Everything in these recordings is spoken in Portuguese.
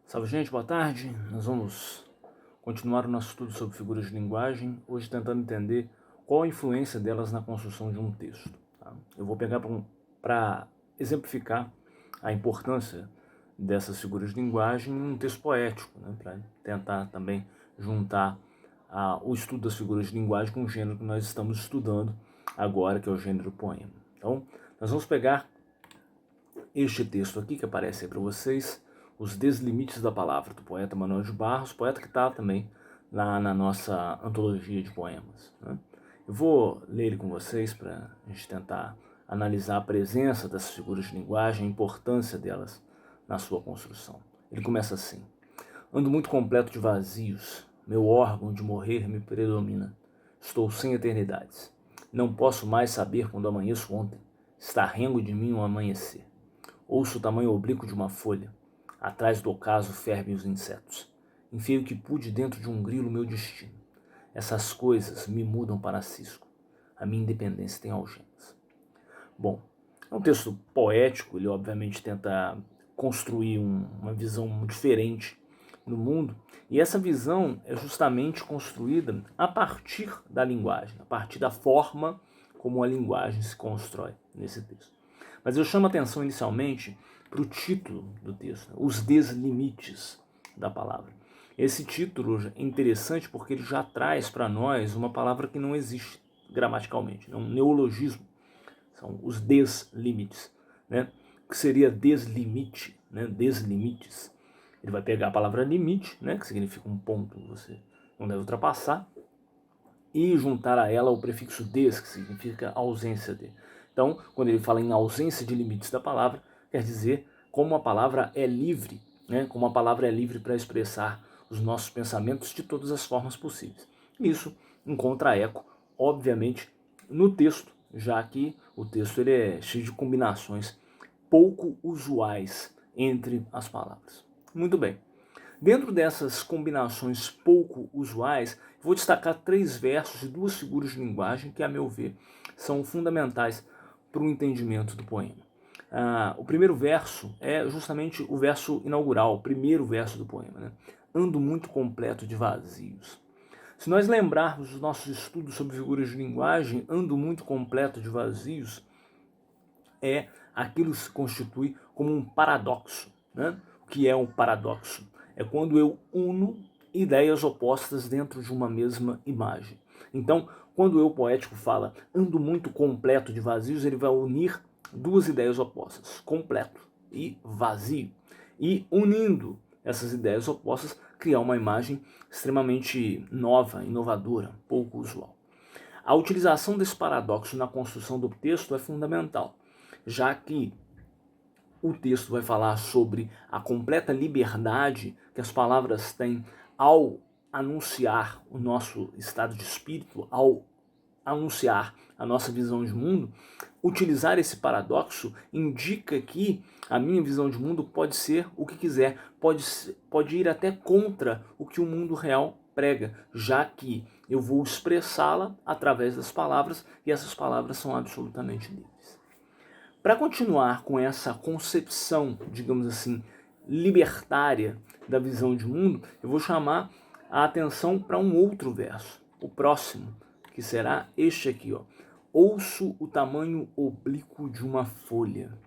Salve, gente, boa tarde. Nós vamos continuar o nosso estudo sobre figuras de linguagem, hoje tentando entender qual a influência delas na construção de um texto. Tá? Eu vou pegar para exemplificar a importância dessas figuras de linguagem em um texto poético, né? Para tentar também juntar o estudo das figuras de linguagem com o gênero que nós estamos estudando agora, que é o gênero poema. Então, nós vamos pegar este texto aqui que aparece aí para vocês, Os Deslimites da Palavra, do poeta Manuel de Barros, poeta que está também lá na nossa antologia de poemas, né? Eu vou ler ele com vocês para a gente tentar analisar a presença dessas figuras de linguagem, a importância delas na sua construção. Ele começa assim: ando muito completo de vazios, meu órgão de morrer me predomina. Estou sem eternidades. Não posso mais saber quando amanheço ontem. Está rengo de mim o amanhecer. Ouço o tamanho oblíquo de uma folha. Atrás do ocaso fervem os insetos. Enfio o que pude dentro de um grilo meu destino. Essas coisas me mudam para cisco. A minha independência tem algemas. Bom, é um texto poético, ele obviamente tenta construir uma visão diferente no mundo, e essa visão é justamente construída a partir da linguagem, a partir da forma como a linguagem se constrói nesse texto. Mas eu chamo a atenção inicialmente para o título do texto, Os Deslimites da Palavra. Esse título é interessante porque ele já traz para nós uma palavra que não existe gramaticalmente, é um neologismo. São os deslimites, né? O que seria deslimite, né? Deslimites. Ele vai pegar a palavra limite, né? Que significa um ponto que você não deve ultrapassar, e juntar a ela o prefixo des, que significa ausência de. Então, quando ele fala em ausência de limites da palavra, quer dizer como a palavra é livre, né? Como a palavra é livre para expressar os nossos pensamentos de todas as formas possíveis. Isso encontra eco, obviamente, no texto, já que o texto ele é cheio de combinações pouco usuais entre as palavras. Muito bem. Dentro dessas combinações pouco usuais, vou destacar 3 versos de 2 figuras de linguagem que, a meu ver, são fundamentais para o entendimento do poema. O primeiro verso é justamente o verso inaugural, o primeiro verso do poema, né? Ando muito completo de vazios. Se nós lembrarmos dos nossos estudos sobre figuras de linguagem, ando muito completo de vazios é aquilo que se constitui como um paradoxo, né? O que é um paradoxo? É quando eu uno ideias opostas dentro de uma mesma imagem. Então, quando o eu poético fala ando muito completo de vazios, ele vai unir 2 ideias opostas, completo e vazio. E unindo essas ideias opostas, criar uma imagem extremamente nova, inovadora, pouco usual. A utilização desse paradoxo na construção do texto é fundamental, já que o texto vai falar sobre a completa liberdade que as palavras têm ao anunciar o nosso estado de espírito, ao anunciar a nossa visão de mundo. Utilizar esse paradoxo indica que a minha visão de mundo pode ser o que quiser, pode ir até contra o que o mundo real prega, já que eu vou expressá-la através das palavras e essas palavras são absolutamente livres. Para continuar com essa concepção, digamos assim, libertária da visão de mundo, eu vou chamar a atenção para um outro verso, o próximo, que será este aqui, ó. Ouço o tamanho oblíquo de uma folha.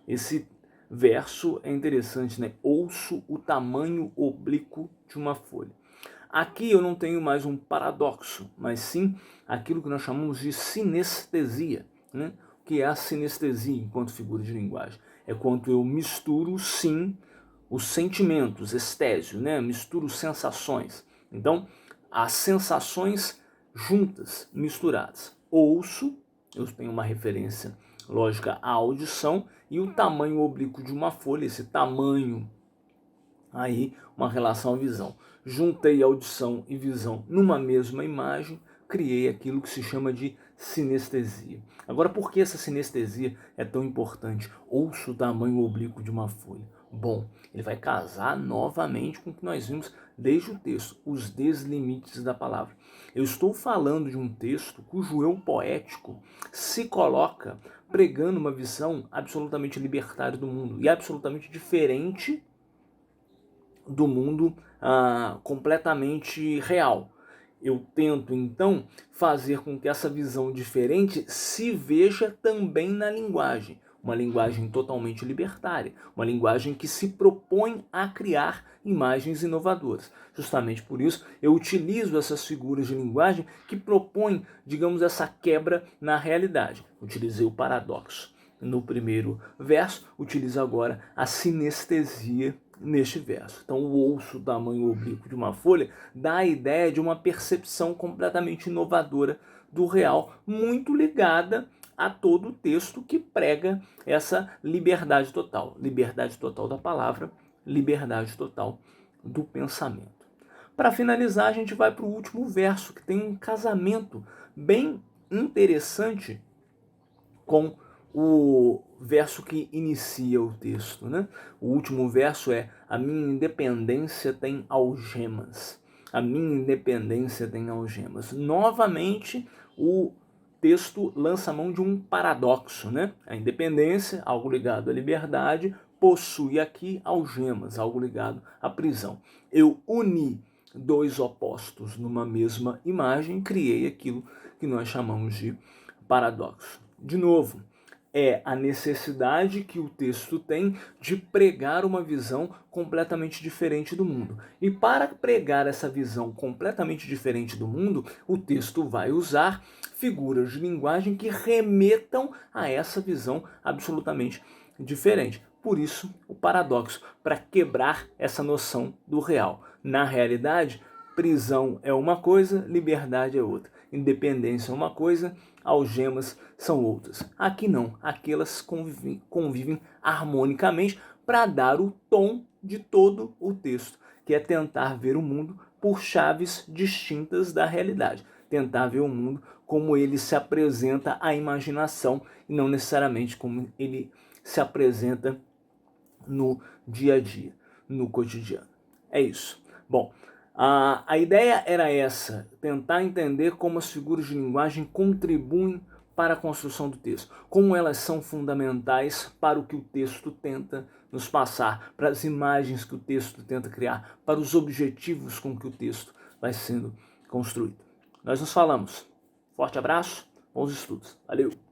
Esse verso é interessante, né? Ouço o tamanho oblíquo de uma folha. Aqui eu não tenho mais um paradoxo, mas sim aquilo que nós chamamos de sinestesia, né? O que é a sinestesia enquanto figura de linguagem? É quando eu misturo, sim, os sentimentos, estésio, né? Misturo sensações. Então, as sensações juntas, misturadas. Ouço, eu tenho uma referência lógica à audição, e o tamanho oblíquo de uma folha, esse tamanho aí, uma relação à visão. Juntei audição e visão numa mesma imagem, criei aquilo que se chama de sinestesia. Agora, por que essa sinestesia é tão importante? Ouço o tamanho oblíquo de uma folha. Bom, ele vai casar novamente com o que nós vimos desde o texto, os deslimites da palavra. Eu estou falando de um texto cujo eu poético se coloca pregando uma visão absolutamente libertária do mundo e absolutamente diferente do mundo completamente real. Eu tento, então, fazer com que essa visão diferente se veja também na linguagem. Uma linguagem totalmente libertária, uma linguagem que se propõe a criar imagens inovadoras. Justamente por isso, eu utilizo essas figuras de linguagem que propõem, digamos, essa quebra na realidade. Utilizei o paradoxo no primeiro verso, utilizo agora a sinestesia neste verso. Então, o osso, o tamanho oblíquo de uma folha, dá a ideia de uma percepção completamente inovadora do real, muito ligada a todo o texto que prega essa liberdade total da palavra, liberdade total do pensamento. Para finalizar, a gente vai para o último verso, que tem um casamento bem interessante com o verso que inicia o texto, né? O último verso é: a minha independência tem algemas. A minha independência tem algemas. Novamente, o texto lança a mão de um paradoxo, né? A independência, algo ligado à liberdade, possui aqui algemas, algo ligado à prisão. Eu uni dois opostos numa mesma imagem, criei aquilo que nós chamamos de paradoxo. De novo, é a necessidade que o texto tem de pregar uma visão completamente diferente do mundo. E para pregar essa visão completamente diferente do mundo, o texto vai usar figuras de linguagem que remetam a essa visão absolutamente diferente. Por isso, o paradoxo, para quebrar essa noção do real. Na realidade, prisão é uma coisa, liberdade é outra. Independência é uma coisa, algemas são outras. Aqui não, aqui elas convivem harmonicamente para dar o tom de todo o texto, que é tentar ver o mundo por chaves distintas da realidade. Tentar ver o mundo como ele se apresenta à imaginação e não necessariamente como ele se apresenta no dia a dia, no cotidiano. É isso. Bom, a ideia era essa, tentar entender como as figuras de linguagem contribuem para a construção do texto, como elas são fundamentais para o que o texto tenta nos passar, para as imagens que o texto tenta criar, para os objetivos com que o texto vai sendo construído. Nós nos falamos. Forte abraço, bons estudos. Valeu!